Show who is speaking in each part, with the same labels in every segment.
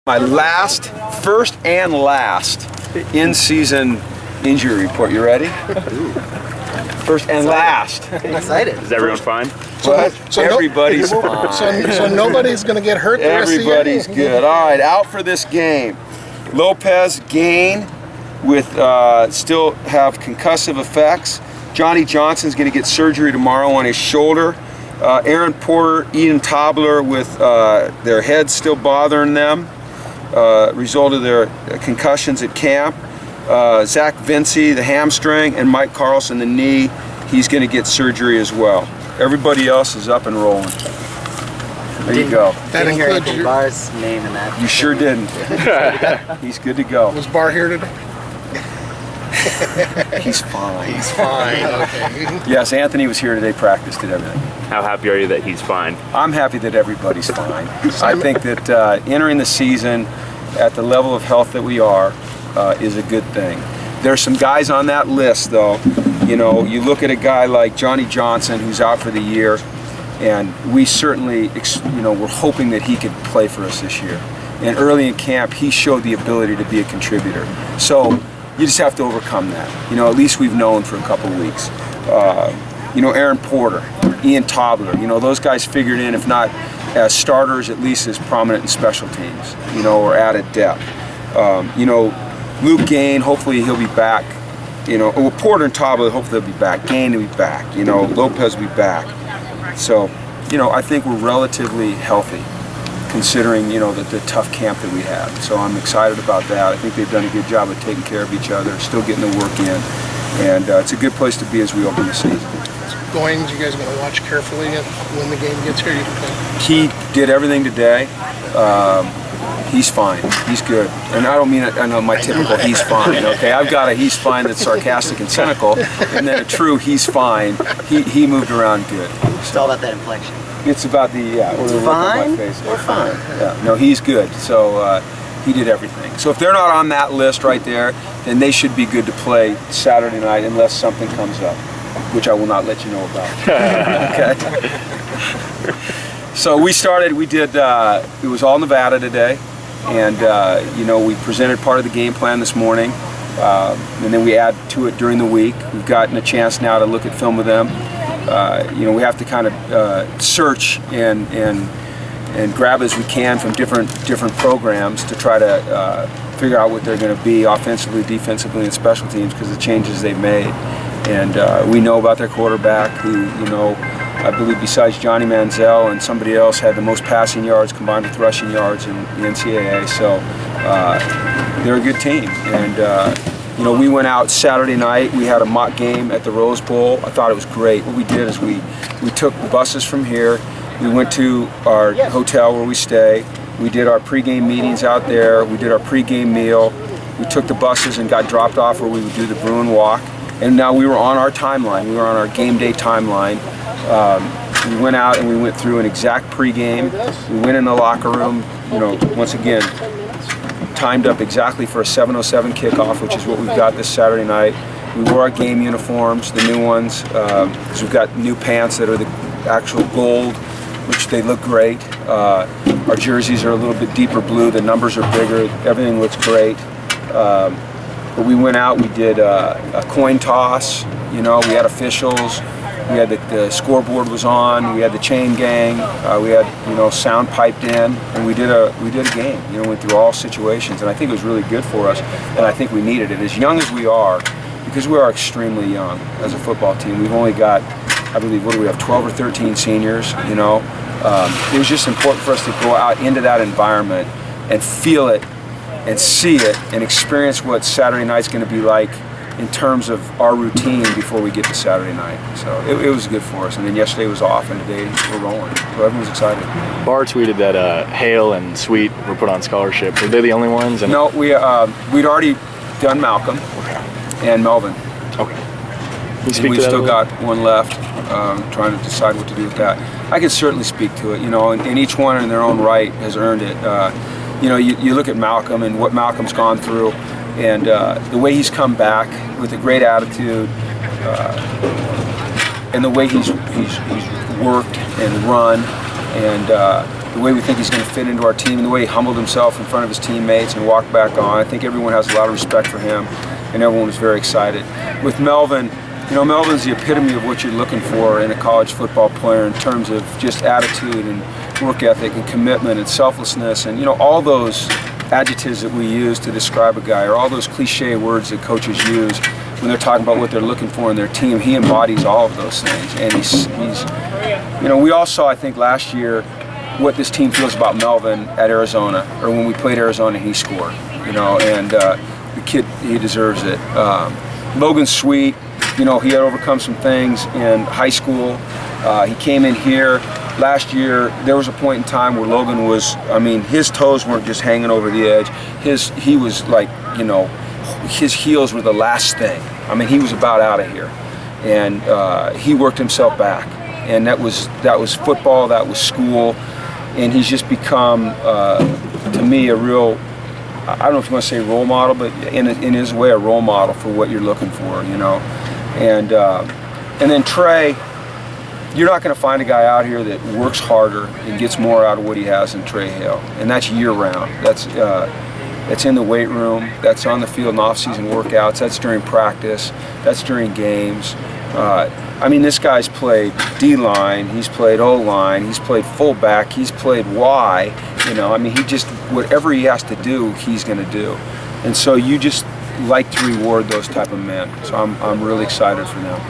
Speaker 1: My first and last in-season injury report. You ready? First and last.
Speaker 2: Excited.
Speaker 3: Is everyone fine?
Speaker 1: So everybody's fine.
Speaker 4: So nobody's going to get hurt the rest of the year?
Speaker 1: Everybody's good. All right, out for this game. Lopez, Gain, with still have concussive effects. Johnny Johnson's going to get surgery tomorrow on his shoulder. Aaron Porter, Ian Tobler with their heads still bothering them. Result of their concussions at camp. Zach Vinci, the hamstring, and Mike Carlson, the knee. He's going to get surgery as well. Everybody else is up and rolling. There you go.
Speaker 2: That includes Bar's name in that.
Speaker 1: You sure didn't. He's good to go.
Speaker 4: Was Bar here today?
Speaker 1: He's fine.
Speaker 4: He's fine, okay.
Speaker 1: Yes, Anthony was here today, practiced at everything.
Speaker 3: How happy are you that he's fine?
Speaker 1: I'm happy that everybody's fine. I think that entering the season at the level of health that we are is a good thing. There's some guys on that list, though. You know, you look at a guy like Johnny Johnson, who's out for the year, and we certainly, we're hoping that he could play for us this year. And early in camp, he showed the ability to be a contributor. So you just have to overcome that. You know, at least we've known for a couple of weeks. Aaron Porter, Ian Tobler, those guys figured in, if not as starters, at least as prominent in special teams, or added depth. Luke Gain, hopefully he'll be back. Porter and Tobler, hopefully they'll be back. Gain will be back. Lopez will be back. So, I think we're relatively healthy, considering, the tough camp that we had. So I'm excited about that. I think they've done a good job of taking care of each other, still getting the work in. And it's a good place to be as we open the season.
Speaker 4: Goings, you guys going to watch carefully when the game gets here?
Speaker 1: He did everything today. He's fine. He's good. And I don't mean it, I know my typical he's fine, okay? I've got a he's fine that's sarcastic and cynical, and then a true he's fine. He moved around good.
Speaker 2: It's all about that inflection.
Speaker 1: It's about the,
Speaker 2: It's fine, we're fine.
Speaker 1: Yeah, no, he's good. So he did everything. So if they're not on that list right there, then they should be good to play Saturday night unless something comes up, which I will not let you know about. Okay? So we did, it was all Nevada today. And, we presented part of the game plan this morning. And then we add to it during the week. We've gotten a chance now to look at film with them. We have to kind of search and grab as we can from different programs to try to figure out what they're going to be offensively, defensively, and special teams because of the changes they've made. And we know about their quarterback, who I believe besides Johnny Manziel and somebody else had the most passing yards combined with rushing yards in the NCAA. So they're a good team. And we went out Saturday night. We had a mock game at the Rose Bowl. I thought it was great. What we did is we took buses from here. We went to our hotel where we stay. We did our pregame meetings out there. We did our pregame meal. We took the buses and got dropped off where we would do the Bruin Walk. And now we were on our timeline. We were on our game day timeline. We went out and we went through an exact pregame. We went in the locker room, once again, timed up exactly for a 7:07 kickoff, which is what we've got this Saturday night. We wore our game uniforms, the new ones. So we've got new pants that are the actual gold, which they look great. Our jerseys are a little bit deeper blue. The numbers are bigger. Everything looks great. But we went out. We did a coin toss. We had officials. We had the scoreboard was on. We had the chain gang. We had sound piped in, and we did a game. Went through all situations, and I think it was really good for us. And I think we needed it. As young as we are, because we are extremely young as a football team. We've only got, I believe, what do we have, 12 or 13 seniors. It was just important for us to go out into that environment and feel it, and see it, and experience what Saturday night's going to be like in terms of our routine before we get to Saturday night. So it was good for us. And then yesterday was off, and today we're rolling. So everyone's excited.
Speaker 5: Bar tweeted that Hale and Sweet were put on scholarship. Were they the only ones?
Speaker 1: No, we'd already done Malcolm and Melvin.
Speaker 5: Okay.
Speaker 1: And we've still got one left, trying to decide what to do with that. I can certainly speak to it, and each one in their own right has earned it. You look at Malcolm and what Malcolm's gone through, and the way he's come back with a great attitude, and the way he's worked and run, and the way we think he's going to fit into our team, and the way he humbled himself in front of his teammates and walked back on. I think everyone has a lot of respect for him, and everyone was very excited. With Melvin, you know, Melvin's the epitome of what you're looking for in a college football player in terms of just attitude and work ethic and commitment and selflessness, and, you know, all those adjectives that we use to describe a guy, or all those cliche words that coaches use when they're talking about what they're looking for in their team. He embodies all of those things, and he's you know, we all saw, I think, last year what this team feels about Melvin at Arizona, or when we played Arizona, he scored, you know, and the kid, he deserves it. Logan's sweet. You know, he had overcome some things in high school. He came in here last year. There was a point in time where Logan was, I mean, his toes weren't just hanging over the edge. He was like, you know, his heels were the last thing. I mean, he was about out of here, and he worked himself back, and that was football, that was school, and he's just become, to me, a real, I don't know if you want to say role model, but in his way, a role model for what you're looking for, you know. And then Trey, you're not going to find a guy out here that works harder and gets more out of what he has than Trey Hale, and that's year-round. That's in the weight room, that's on the field in off-season workouts, that's during practice, that's during games. I mean, this guy's played D-line, he's played O-line, he's played fullback, he's played Y, you know. I mean, he just, whatever he has to do, he's going to do. And so you just like to reward those type of men. So I'm really excited for them.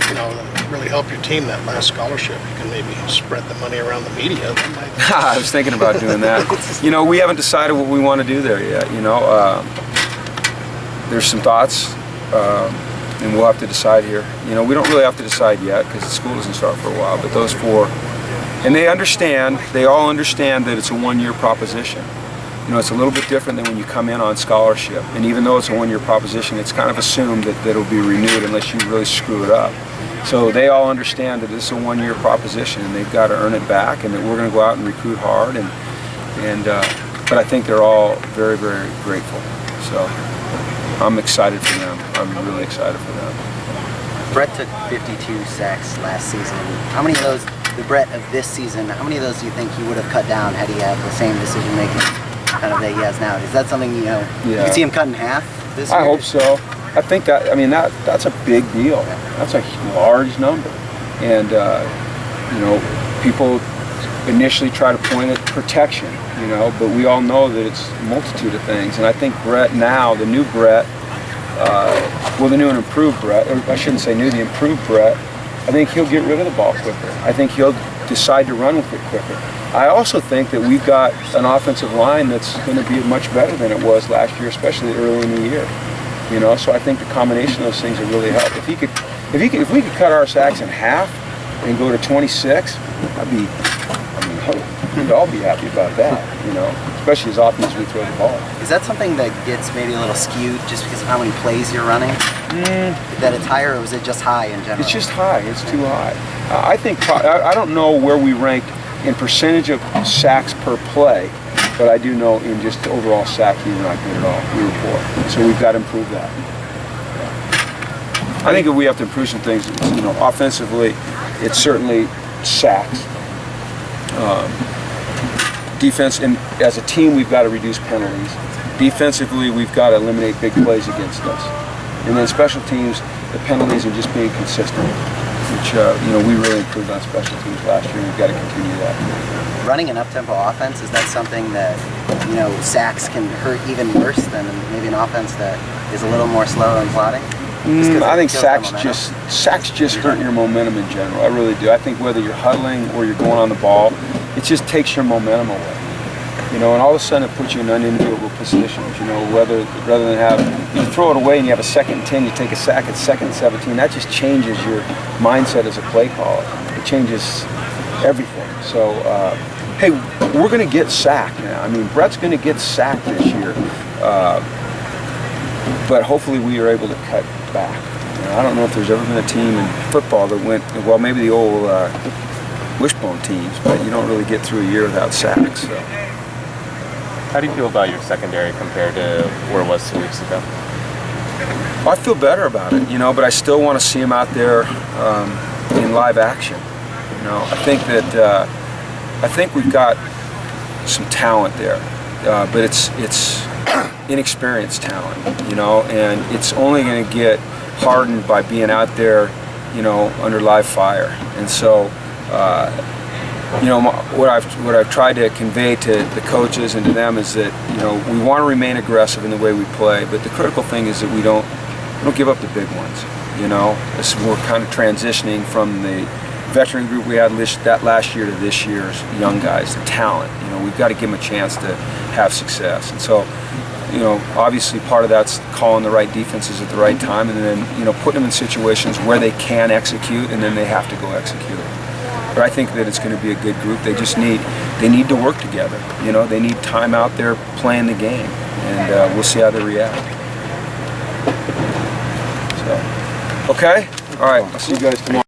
Speaker 4: You know, really help your team, that last scholarship. You can maybe spread the money around the media.
Speaker 1: I was thinking about doing that. You know, we haven't decided what we want to do there yet, you know. There's some thoughts, and we'll have to decide here. You know, we don't really have to decide yet because the school doesn't start for a while, but those four, and they all understand that it's a one-year proposition. You know, it's a little bit different than when you come in on scholarship, and even though it's a one-year proposition, it's kind of assumed that it'll be renewed unless you really screw it up. So they all understand that it's a one-year proposition, and they've got to earn it back, and that we're going to go out and recruit hard, but I think they're all very, very grateful. So I'm excited for them. I'm really excited for them.
Speaker 2: Brett took 52 sacks last season. How many of those, the Brett of this season, how many of those do you think he would have cut down had he had the same decision-making kind of that he has now? Is that something, you know, you can see him cut in half this year?
Speaker 1: I hope so. I think that, I mean, that's a big deal. That's a large number. And, you know, people initially try to point at protection, you know, but we all know that it's a multitude of things. And I think Brett now, the new Brett, well, the new and improved Brett, or I shouldn't say new, the improved Brett, I think he'll get rid of the ball quicker. I think he'll decide to run with it quicker. I also think that we've got an offensive line that's going to be much better than it was last year, especially early in the year. You know, so I think the combination of those things will really help. If we could cut our sacks in half and go to 26, we'd all be happy about that. You know, especially as often as we throw the ball.
Speaker 2: Is that something that gets maybe a little skewed just because of how many plays you're running? That it's higher, or is it just high in general?
Speaker 1: It's just high. It's too high. I think I don't know where we rank in percentage of sacks per play, but I do know in just overall sacks we were not good at all. We were poor. So we've got to improve that. I think if we have to improve some things, you know, offensively, it's certainly sacks. Defense, and as a team, we've got to reduce penalties. Defensively, we've got to eliminate big plays against us. And then special teams, the penalties and just being consistent, which, you know, we really improved on special teams last year, and we've got to continue that.
Speaker 2: Running an up-tempo offense, is that something that, you know, sacks can hurt even worse than maybe an offense that is a little more slow and plodding?
Speaker 1: I think sacks just hurt your momentum in general. I really do. I think whether you're huddling or you're going on the ball, it just takes your momentum away. You know, and all of a sudden it puts you in unenviable positions. You know, rather than you throw it away and you have a 2nd and 10, you take a sack at 2nd and 17. That just changes your mindset as a play caller. It changes everything. So, hey, we're going to get sacked now. I mean, Brett's going to get sacked this year. But hopefully we are able to cut back. You know, I don't know if there's ever been a team in football that went, well, maybe the old wishbone teams, but you don't really get through a year without sacks. So.
Speaker 3: How do you feel about your secondary compared to where it was 2 weeks ago?
Speaker 1: Well, I feel better about it, you know, but I still want to see him out there in live action. You know, I think that I think we've got some talent there, but it's inexperienced talent, you know, and it's only going to get hardened by being out there, you know, under live fire. And so, you know, what I've tried to convey to the coaches and to them is that, you know, we want to remain aggressive in the way we play, but the critical thing is that we don't give up the big ones. You know, we're kind of transitioning from the veteran group we had that last year to this year's young guys, the talent. You know, we've got to give them a chance to have success. And so, you know, obviously part of that's calling the right defenses at the right time, and then, you know, putting them in situations where they can execute, and then they have to go execute. But I think that it's going to be a good group. They just need to work together. You know, they need time out there playing the game, and we'll see how they react. So, okay, all right. I'll see you guys tomorrow.